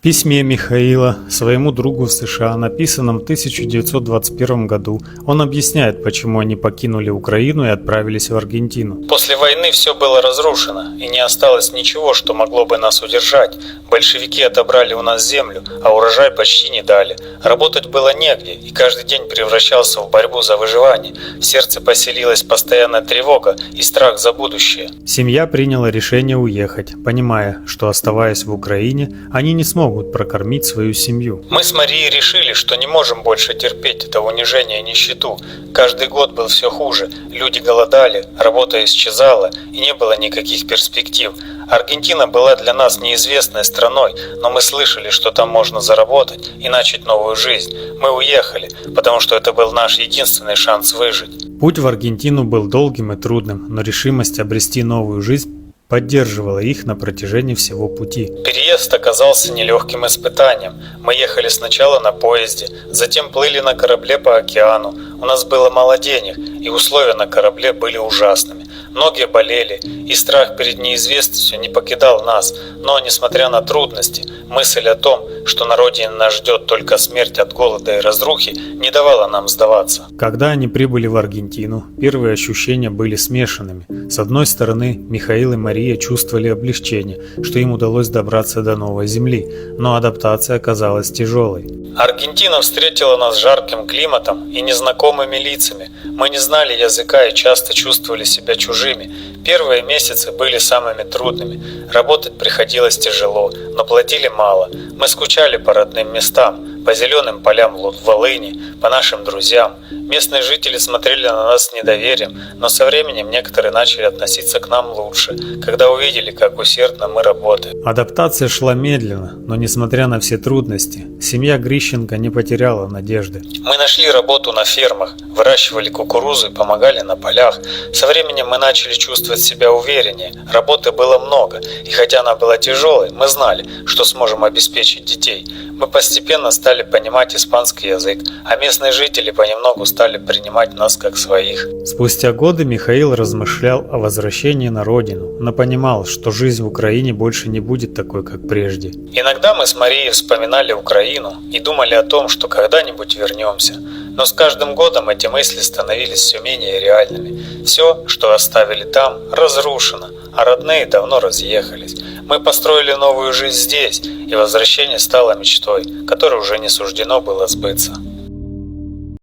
письме Михаила своему другу в США, написанном в 1921 году, он объясняет, почему они покинули Украину и отправились в Аргентину. После войны все было разрушено, и не осталось ничего, что могло бы нас удержать. Большевики отобрали у нас землю, а урожай почти не дали. Работать было негде, и каждый день превращался в борьбу за выживание. В сердце поселилась постоянная тревога и страх за будущее. Семья приняла решение уехать, понимая, что, оставаясь в Украине, они не смогут прокормить свою семью. Мы с Марией решили, что не можем больше терпеть это унижение и нищету. Каждый год был все хуже. Люди голодали, работа исчезала, и не было никаких перспектив. Аргентина была для нас неизвестной страной, но мы слышали, что там можно заработать и начать новую жизнь. Мы уехали, потому что это был наш единственный шанс выжить. Путь в Аргентину был долгим и трудным, но решимость обрести новую жизнь поддерживала их на протяжении всего пути. Переезд оказался нелегким испытанием. Мы ехали сначала на поезде, затем плыли на корабле по океану. У нас было мало денег, и условия на корабле были ужасными. Многие болели, и страх перед неизвестностью не покидал нас. Но, несмотря на трудности, мысль о том, что на родине нас ждет только смерть от голода и разрухи, не давала нам сдаваться. Когда они прибыли в Аргентину, первые ощущения были смешанными. С одной стороны, Михаил и Мария чувствовали облегчение, что им удалось добраться до новой земли, но адаптация оказалась тяжелой. Аргентина встретила нас жарким климатом и незнакомыми лицами. Мы не знали языка и часто чувствовали себя чужими. Первые месяцы были самыми трудными. Работать приходилось тяжело, но платили мало. Мы скучали по родным местам, по зеленым полям в Волыни, по нашим друзьям. Местные жители смотрели на нас с недоверием, но со временем некоторые начали относиться к нам лучше, когда увидели, как усердно мы работаем. Адаптация шла медленно, но несмотря на все трудности, семья Грищенко не потеряла надежды. Мы нашли работу на фермах, выращивали кукурузу и помогали на полях. Со временем мы начали чувствовать себя увереннее, работы было много, и хотя она была тяжелой, мы знали, что сможем обеспечить детей. Мы постепенно стали понимать испанский язык, а местные жители понемногу стали принимать нас как своих. Спустя годы Михаил размышлял о возвращении на родину, но понимал, что жизнь в Украине больше не будет такой, как прежде. Иногда мы с Марией вспоминали Украину и думали о том, что когда-нибудь вернемся. Но с каждым годом эти мысли становились все менее реальными. Все, что оставили там, разрушено, а родные давно разъехались. Мы построили новую жизнь здесь, и возвращение стало мечтой, которой уже не суждено было сбыться.